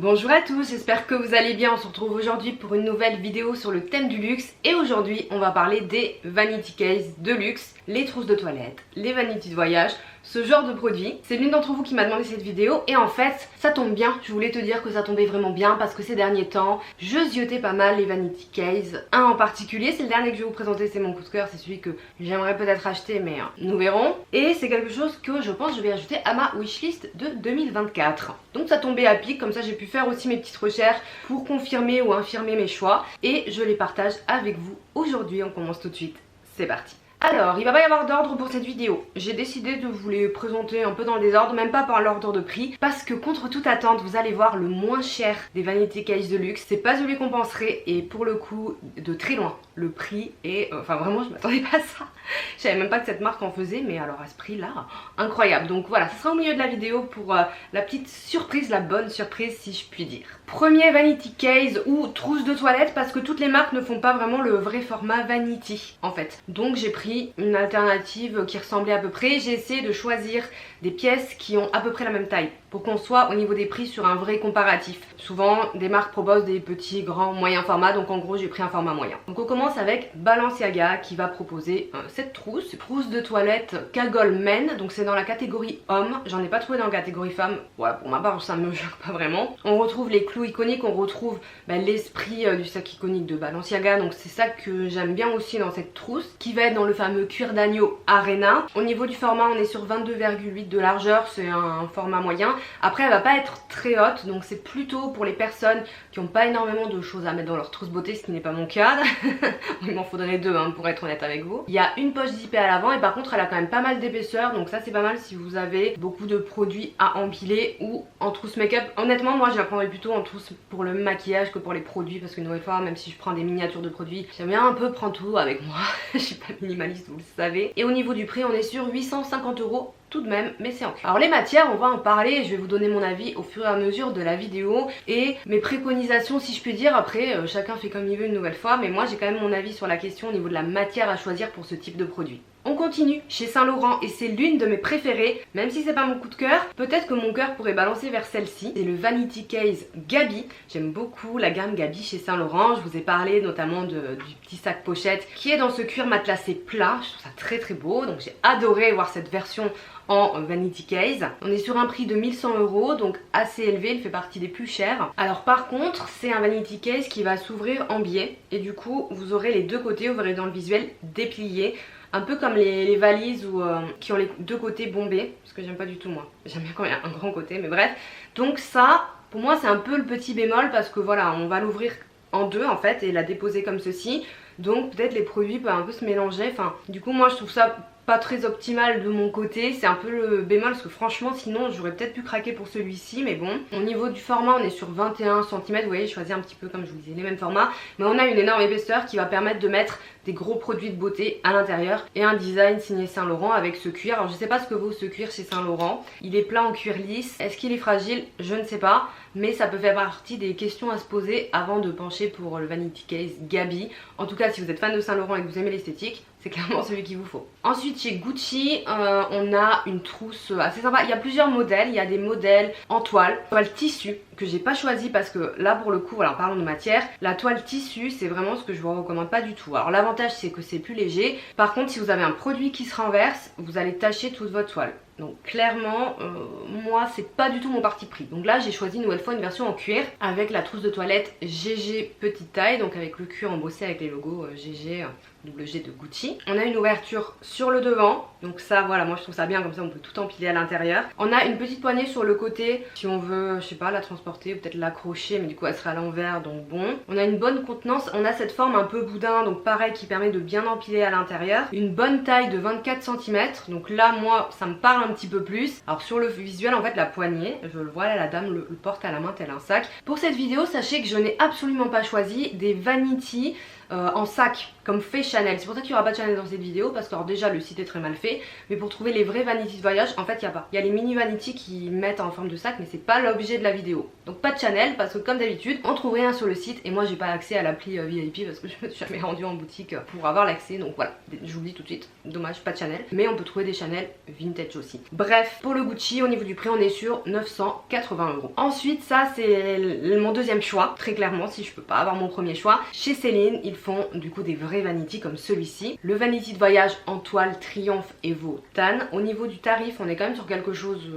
Bonjour à tous, j'espère que vous allez bien. On se retrouve aujourd'hui pour une nouvelle vidéo sur le thème du luxe. Et aujourd'hui on va parler des vanity case de luxe, les trousses de toilette, les vanities de voyage, ce genre de produits. C'est l'une d'entre vous qui m'a demandé cette vidéo et en fait ça tombe bien. Je voulais te dire que ça tombait vraiment bien parce que ces derniers temps je ziotais pas mal les vanity case. Un en particulier, c'est le dernier que je vais vous présenter, c'est mon coup de cœur, c'est celui que j'aimerais peut-être acheter mais nous verrons. Et c'est quelque chose que je pense je vais ajouter à ma wishlist de 2024. Donc ça tombait à pic, comme ça j'ai pu faire aussi mes petites recherches pour confirmer ou infirmer mes choix et je les partage avec vous aujourd'hui. On commence tout de suite, c'est parti. Alors, il va pas y avoir d'ordre pour cette vidéo. J'ai décidé de vous les présenter un peu dans le désordre, même pas par l'ordre de prix, parce que contre toute attente, vous allez voir le moins cher des vanity case de luxe. C'est pas celui qu'on penserait et pour le coup, de très loin, le prix est... Enfin vraiment, je m'attendais pas à ça. Je savais même pas que cette marque en faisait, mais alors à ce prix-là, incroyable. Donc voilà, ça sera au milieu de la vidéo pour la petite surprise, la bonne surprise si je puis dire. Premier vanity case ou trousse de toilette, parce que toutes les marques ne font pas vraiment le vrai format vanity en fait. Donc j'ai pris une alternative qui ressemblait à peu près. J'ai essayé de choisir des pièces qui ont à peu près la même taille pour qu'on soit au niveau des prix sur un vrai comparatif. Souvent des marques proposent des petits, grands, moyens formats, donc en gros j'ai pris un format moyen. Donc on commence avec Balenciaga qui va proposer cette trousse de toilette cagole men, donc c'est dans la catégorie homme. J'en ai pas trouvé dans la catégorie femme, voilà, pour ma part ça me choque pas vraiment. On retrouve les clous iconiques, on retrouve l'esprit du sac iconique de Balenciaga, donc c'est ça que j'aime bien aussi dans cette trousse, qui va être dans le fameux cuir d'agneau Arena. Au niveau du format on est sur 22,8 de largeur, c'est un format moyen. Après elle va pas être très haute, donc c'est plutôt pour les personnes qui n'ont pas énormément de choses à mettre dans leur trousse beauté, ce qui n'est pas mon cas. Il m'en faudrait deux pour être honnête avec vous. Il y a une poche zippée à l'avant et par contre elle a quand même pas mal d'épaisseur, donc ça c'est pas mal si vous avez beaucoup de produits à empiler ou en trousse make-up. Honnêtement moi je la prendrais plutôt en trousse pour le maquillage que pour les produits, parce que une nouvelle fois même si je prends des miniatures de produits, j'aime bien un peu prendre tout avec moi. Je suis pas minimaliste, vous le savez. Et au niveau du prix on est sur 850 € tout de même, mais c'est en cuir. Alors les matières, on va en parler, je vais vous donner mon avis au fur et à mesure de la vidéo et mes préconisations si je puis dire. Après chacun fait comme il veut une nouvelle fois, mais moi j'ai quand même mon avis sur la question au niveau de la matière à choisir pour ce type de produit. On continue chez Saint Laurent et c'est l'une de mes préférées, même si c'est pas mon coup de cœur, peut-être que mon cœur pourrait balancer vers celle-ci. C'est le Vanity Case Gabi. J'aime beaucoup la gamme Gabi chez Saint Laurent. Je vous ai parlé notamment du petit sac pochette qui est dans ce cuir matelassé plat. Je trouve ça très très beau, donc j'ai adoré voir cette version en vanity case. On est sur un prix de 1100 €, donc assez élevé, il fait partie des plus chers. Alors par contre c'est un vanity case qui va s'ouvrir en biais et du coup vous aurez les deux côtés, vous verrez dans le visuel, dépliés. Un peu comme les valises qui ont les deux côtés bombés, parce que j'aime pas du tout moi, j'aime bien quand il y a un grand côté, mais bref. Donc ça pour moi c'est un peu le petit bémol, parce que voilà on va l'ouvrir en deux en fait et la déposer comme ceci. Donc peut-être les produits peuvent un peu se mélanger, enfin du coup moi je trouve ça pas très optimal de mon côté, c'est un peu le bémol parce que franchement sinon j'aurais peut-être pu craquer pour celui-ci, mais bon. Au niveau du format on est sur 21 cm, vous voyez je choisis un petit peu comme je vous disais les mêmes formats, mais on a une énorme épaisseur qui va permettre de mettre des gros produits de beauté à l'intérieur et un design signé Saint Laurent avec ce cuir. Alors je sais pas ce que vaut ce cuir chez Saint Laurent, il est plein en cuir lisse, est-ce qu'il est fragile? Je ne sais pas, mais ça peut faire partie des questions à se poser avant de pencher pour le Vanity Case Gabi. En tout cas si vous êtes fan de Saint Laurent et que vous aimez l'esthétique, c'est clairement celui qu'il vous faut. Ensuite chez Gucci on a une trousse assez sympa. Il y a plusieurs modèles, il y a des modèles en toile tissu que j'ai pas choisi parce que là pour le coup, voilà, en parlant de matière, la toile tissu c'est vraiment ce que je vous recommande pas du tout. Alors l'avantage c'est que c'est plus léger, par contre si vous avez un produit qui se renverse, vous allez tacher toute votre toile. Donc clairement moi c'est pas du tout mon parti pris. Donc là j'ai choisi une nouvelle fois une version en cuir avec la trousse de toilette GG petite taille, donc avec le cuir embossé avec les logos GG double G de Gucci. On a une ouverture sur le devant, donc ça voilà moi je trouve ça bien, comme ça on peut tout empiler à l'intérieur. On a une petite poignée sur le côté si on veut je sais pas la transporter ou peut-être l'accrocher, mais du coup elle sera à l'envers, donc bon. On a une bonne contenance, on a cette forme un peu boudin, donc pareil qui permet de bien empiler à l'intérieur. Une bonne taille de 24 cm, donc là moi ça me parle un petit peu plus. Alors sur le visuel en fait la poignée, je le vois là, la dame le porte à la main tel un sac. Pour cette vidéo sachez que je n'ai absolument pas choisi des vanity en sac comme fait Chanel. C'est pour ça qu'il n'y aura pas de Chanel dans cette vidéo, parce que alors, déjà le site est très mal fait, mais pour trouver les vrais vanities de voyage, en fait il n'y a pas. Il y a les mini vanities qui mettent en forme de sac, mais c'est pas l'objet de la vidéo. Donc pas de Chanel, parce que comme d'habitude, on trouve rien sur le site, et moi j'ai pas accès à l'appli VIP parce que je me suis jamais rendue en boutique pour avoir l'accès, donc voilà, je vous le dis tout de suite, dommage, pas de Chanel, mais on peut trouver des Chanel vintage aussi. Bref, pour le Gucci, au niveau du prix, on est sur 980 €. Ensuite, ça c'est mon deuxième choix, très clairement, si je peux pas avoir mon premier choix. Chez Céline, ils font du coup des vrais vanities comme celui-ci. Le vanity de voyage en toile Triomphe Evo Tan. Au niveau du tarif, on est quand même sur quelque chose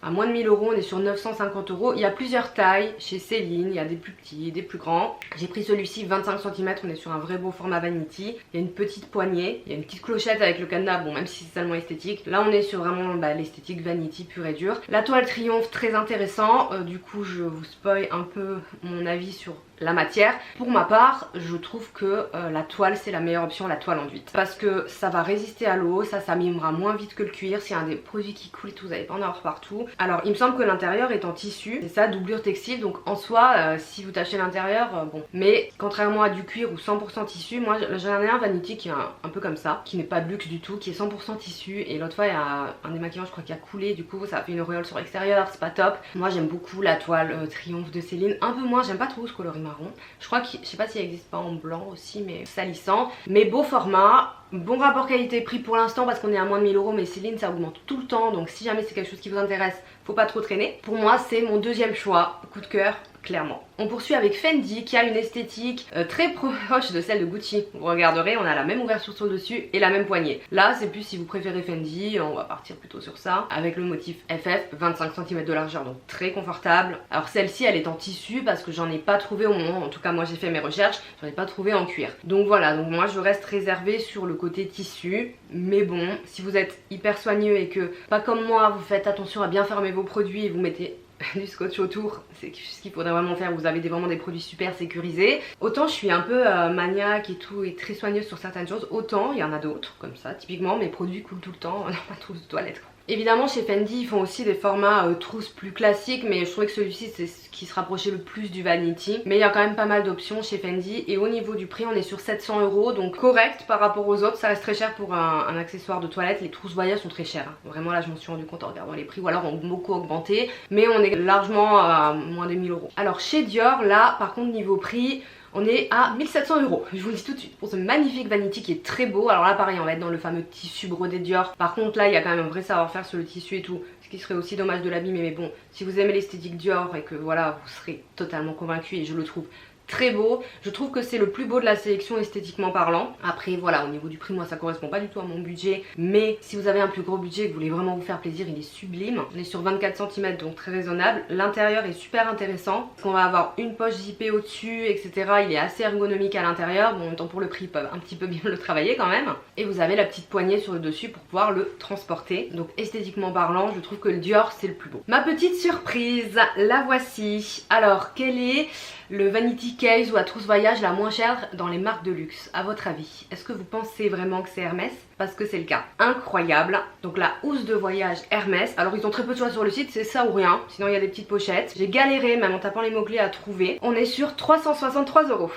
à moins de 1000 €, on est sur 950 €. Il y a plusieurs tailles chez Céline, il y a des plus petits, des plus grands. J'ai pris celui-ci 25 cm, on est sur un vrai beau format vanity. Il y a une petite poignée, il y a une petite clochette avec le cadenas, bon même si c'est seulement esthétique. Là on est sur vraiment l'esthétique vanity pure et dure. La toile Triomphe, très intéressant, du coup je vous spoil un peu mon avis sur la matière. Pour ma part, je trouve que la toile c'est la meilleure option, la toile enduite, parce que ça va résister à l'eau, ça s'abîmera moins vite que le cuir. S'il y a un des produits qui coule et tout, vous n'allez pas en avoir partout. Alors il me semble que l'intérieur est en tissu, c'est ça, doublure textile, donc en soi si vous tachez l'intérieur, bon. Mais contrairement à du cuir ou 100% tissu, moi j'en ai un vanity qui est un peu comme ça, qui n'est pas de luxe du tout, qui est 100% tissu, et l'autre fois il y a un démaquillant je crois qui a coulé, du coup ça a fait une auréole sur l'extérieur, c'est pas top. Moi j'aime beaucoup la toile Triomphe de Céline, un peu moins, j'aime pas trop ce coloris marron. Je crois que, je sais pas s'il existe pas en blanc aussi, mais salissant. Mais beau format, bon rapport qualité-prix pour l'instant parce qu'on est à moins de 1000 €, mais Céline ça augmente tout le temps, donc si jamais c'est quelque chose qui vous intéresse, faut pas trop traîner. Pour moi c'est mon deuxième choix, coup de cœur, clairement. On poursuit avec Fendi qui a une esthétique très proche de celle de Gucci. Vous regarderez, on a la même ouverture sur le dessus et la même poignée. Là c'est plus si vous préférez Fendi, on va partir plutôt sur ça. Avec le motif FF, 25 cm de largeur, donc très confortable. Alors celle-ci elle est en tissu parce que j'en ai pas trouvé au moment, en tout cas moi j'ai fait mes recherches, j'en ai pas trouvé en cuir. Donc voilà, donc moi je reste réservée sur le côté tissu. Mais bon, si vous êtes hyper soigneux et que, pas comme moi, vous faites attention à bien fermer vos produits et vous mettez du scotch autour, c'est ce qu'il faudrait vraiment faire, vous avez vraiment des produits super sécurisés. Autant je suis un peu maniaque et tout, et très soigneuse sur certaines choses, autant il y en a d'autres comme ça. Typiquement mes produits coulent tout le temps dans ma trousse de toilette quoi. Évidemment chez Fendi ils font aussi des formats trousses plus classiques, mais je trouvais que celui-ci c'est ce qui se rapprochait le plus du vanity. Mais il y a quand même pas mal d'options chez Fendi, et au niveau du prix on est sur 700 €, donc correct par rapport aux autres. Ça reste très cher pour un accessoire de toilette, les trousses voyage sont très chères, hein. Vraiment là je m'en suis rendu compte en regardant les prix, ou alors ont beaucoup augmenté, mais on est largement à moins de 1000 €. Alors chez Dior là par contre niveau prix, on est à 1700 €, je vous le dis tout de suite, pour ce magnifique vanity qui est très beau. Alors là pareil, on va être dans le fameux tissu brodé Dior. Par contre là il y a quand même un vrai savoir-faire sur le tissu et tout, ce qui serait aussi dommage de l'abîmer, mais bon, si vous aimez l'esthétique Dior et que voilà, vous serez totalement convaincu, et je le trouve très beau. Je trouve que c'est le plus beau de la sélection esthétiquement parlant. Après voilà, au niveau du prix moi ça correspond pas du tout à mon budget, mais si vous avez un plus gros budget et que vous voulez vraiment vous faire plaisir, il est sublime. On est sur 24 cm, donc très raisonnable. L'intérieur est super intéressant parce qu'on va avoir une poche zippée au dessus, etc. Il est assez ergonomique à l'intérieur, bon en temps pour le prix ils peuvent un petit peu bien le travailler quand même. Et vous avez la petite poignée sur le dessus pour pouvoir le transporter. Donc esthétiquement parlant, je trouve que le Dior c'est le plus beau. Ma petite surprise, la voici. Alors quel est le vanity case ou la trousse voyage la moins chère dans les marques de luxe, à votre avis? Est-ce que vous pensez vraiment que c'est Hermès? Parce que c'est le cas. Incroyable. Donc la housse de voyage Hermès. Alors ils ont très peu de choix sur le site, c'est ça ou rien. Sinon il y a des petites pochettes. J'ai galéré même en tapant les mots-clés à trouver. On est sur 363 €.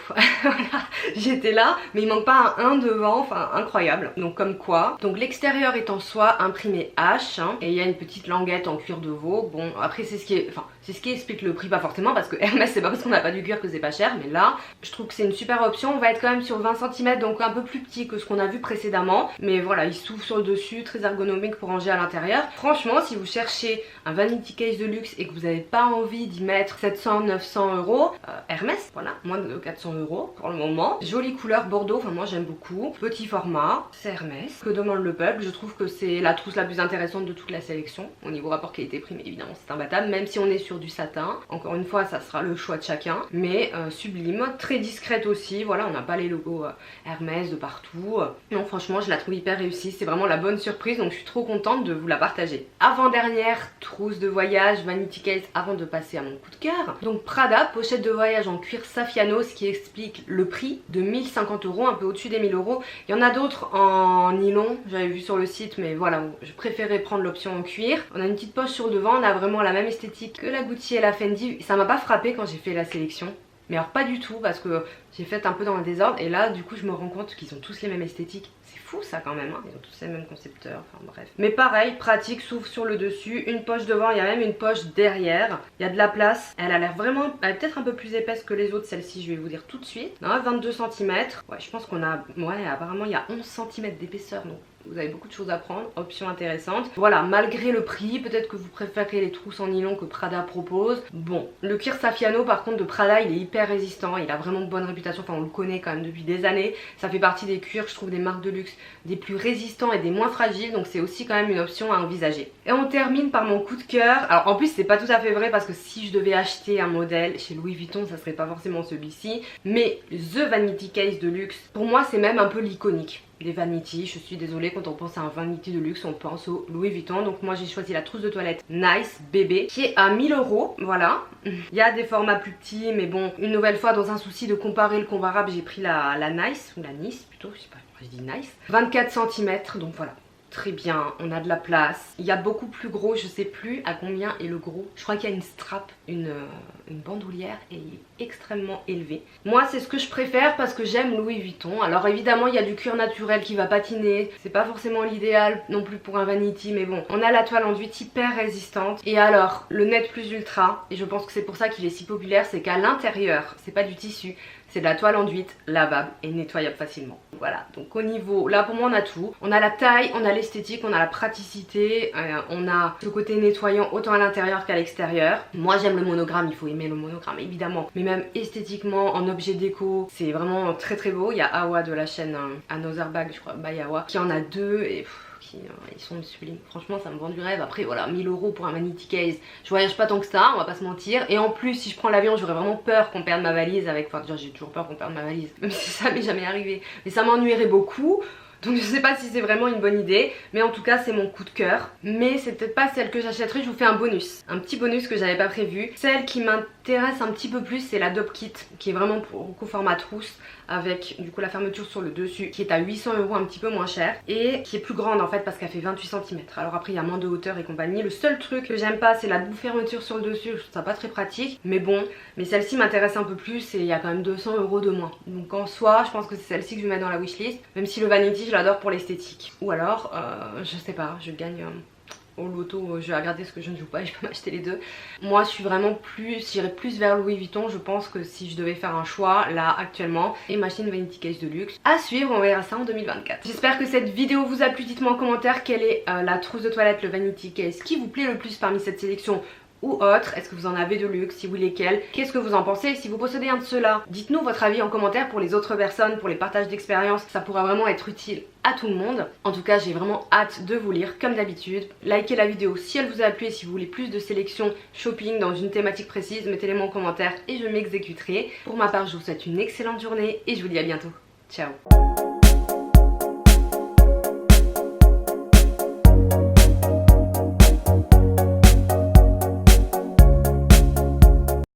Voilà, j'étais là, mais il manque pas un 1 devant, enfin incroyable. Donc comme quoi. Donc l'extérieur est en soie imprimé H, hein, et il y a une petite languette en cuir de veau. Bon après c'est ce qui est, enfin c'est ce qui explique le prix, pas forcément, parce que Hermès c'est pas parce qu'on n'a pas du cuir que c'est pas cher, mais là je trouve que c'est une super option. On va être quand même sur 20 cm, donc un peu plus petit que ce qu'on a vu précédemment, mais voilà, il s'ouvre sur le dessus, très ergonomique pour ranger à l'intérieur. Franchement si vous cherchez un vanity case de luxe et que vous n'avez pas envie d'y mettre 700-900 €, Hermès, voilà, moins de 400 € pour le moment. Jolie couleur bordeaux, enfin moi j'aime beaucoup. Petit format, c'est Hermès. Que demande le peuple? Je trouve que c'est la trousse la plus intéressante de toute la sélection au niveau rapport qualité-prix, mais évidemment c'est imbattable, même si on est sur du satin. Encore une fois ça sera le choix de chacun, mais sublime, très discrète aussi. Voilà, on n'a pas les logos Hermès de partout. Non franchement je la trouve hyper réussie, c'est vraiment la bonne surprise, donc je suis trop contente de vous la partager. Avant-dernière trousse de voyage vanity case avant de passer à mon coup de cœur. Donc Prada, pochette de voyage en cuir Saffiano, ce qui explique le prix de 1050 €, un peu au-dessus des 1000 €. Il y en a d'autres en nylon, j'avais vu sur le site, mais voilà, je préférais prendre l'option en cuir. On a une petite poche sur le devant, on a vraiment la même esthétique que la Gucci et la Fendi. Ça m'a pas frappé quand j'ai fait la sélection. Mais alors pas du tout parce que j'ai fait un peu dans le désordre et là du coup je me rends compte qu'ils ont tous les mêmes esthétiques. C'est fou ça quand même, hein. Ils ont tous les mêmes concepteurs, enfin bref. Mais pareil, pratique, s'ouvre sur le dessus, une poche devant, il y a même une poche derrière. Il y a de la place, elle a l'air vraiment, elle est peut-être un peu plus épaisse que les autres, celle-ci je vais vous dire tout de suite. Non, 22 cm, ouais je pense qu'on a, ouais apparemment il y a 11 cm d'épaisseur donc vous avez beaucoup de choses à prendre, option intéressante. Voilà, malgré le prix, peut-être que vous préférez les trousses en nylon que Prada propose. Bon, le cuir Saffiano par contre de Prada, il est hyper résistant, il a vraiment de bonne réputation, enfin on le connaît quand même depuis des années. Ça fait partie des cuirs, je trouve, des marques de luxe, des plus résistants et des moins fragiles, donc c'est aussi quand même une option à envisager. Et on termine par mon coup de cœur. Alors en plus c'est pas tout à fait vrai parce que si je devais acheter un modèle chez Louis Vuitton, ça serait pas forcément celui-ci, mais The Vanity Case de luxe, pour moi c'est même un peu l'iconique des Vanity. Je suis désolée, quand on pense à un Vanity de luxe on pense au Louis Vuitton, donc moi j'ai choisi la trousse de toilette Nice bébé qui est à 1000 €, voilà. Il y a des formats plus petits mais bon, une nouvelle fois dans un souci de comparer le comparable, j'ai pris la Nice ou la Nice plutôt, je sais pas, je dis Nice, 24 cm, donc voilà. Très bien, on a de la place. Il y a beaucoup plus gros, je sais plus à combien est le gros. Je crois qu'il y a une strap, une bandoulière et il est extrêmement élevé. Moi c'est ce que je préfère parce que j'aime Louis Vuitton. Alors évidemment il y a du cuir naturel qui va patiner. C'est pas forcément l'idéal non plus pour un vanity mais bon. On a la toile enduite hyper résistante. Et alors le Net Plus Ultra, et je pense que c'est pour ça qu'il est si populaire, c'est qu'à l'intérieur, c'est pas du tissu, c'est de la toile enduite, lavable et nettoyable facilement. Voilà, donc au niveau, là pour moi on a tout. On a la taille, on a l'esthétique, on a la praticité, on a ce côté nettoyant autant à l'intérieur qu'à l'extérieur. Moi j'aime le monogramme, il faut aimer le monogramme évidemment. Mais même esthétiquement, en objet déco, c'est vraiment très très beau. Il y a Awa de la chaîne Another Bag, je crois, by Awa, qui en a deux et... ils sont sublimes, franchement ça me vend du rêve. Après voilà, 1000 € pour un vanity case, je voyage pas tant que ça, on va pas se mentir. Et en plus si je prends l'avion j'aurais vraiment peur qu'on perde ma valise avec, enfin déjà j'ai toujours peur qu'on perde ma valise, même si ça m'est jamais arrivé, mais ça m'ennuierait beaucoup. Donc je sais pas si c'est vraiment une bonne idée, mais en tout cas c'est mon coup de cœur. Mais c'est peut-être pas celle que j'achèterai, je vous fais un bonus. Un petit bonus que j'avais pas prévu. Celle qui m'intéresse un petit peu plus c'est la Dope Kit, qui est vraiment pour format trousse, avec du coup la fermeture sur le dessus, qui est à 800 €, un petit peu moins cher. Et qui est plus grande en fait parce qu'elle fait 28 cm. Alors après il y a moins de hauteur et compagnie. Le seul truc que j'aime pas c'est la double fermeture sur le dessus, je trouve ça pas très pratique. Mais bon, mais celle-ci m'intéresse un peu plus et il y a quand même 200 € de moins. Donc en soi je pense que c'est celle-ci que je vais mettre dans la wishlist. Même si le Vanity je l'adore pour l'esthétique. Ou alors, je sais pas, je gagne au loto, je vais regarder ce que je ne joue pas et je peux m'acheter les deux. Moi je suis vraiment plus, j'irais plus vers Louis Vuitton, je pense que si je devais faire un choix là actuellement, et m'acheter une Vanity Case de luxe. À suivre, on verra ça en 2024. J'espère que cette vidéo vous a plu, dites-moi en commentaire quelle est la trousse de toilette, le Vanity Case qui vous plaît le plus parmi cette sélection ou autre. Est-ce que vous en avez de luxe? Si oui, lesquels? Qu'est-ce que vous en pensez? Si vous possédez un de ceux-là, dites-nous votre avis en commentaire pour les autres personnes, pour les partages d'expériences, ça pourra vraiment être utile à tout le monde. En tout cas j'ai vraiment hâte de vous lire comme d'habitude. Likez la vidéo si elle vous a plu et si vous voulez plus de sélection shopping dans une thématique précise, mettez-les moi en commentaire et je m'exécuterai. Pour ma part je vous souhaite une excellente journée et je vous dis à bientôt. Ciao.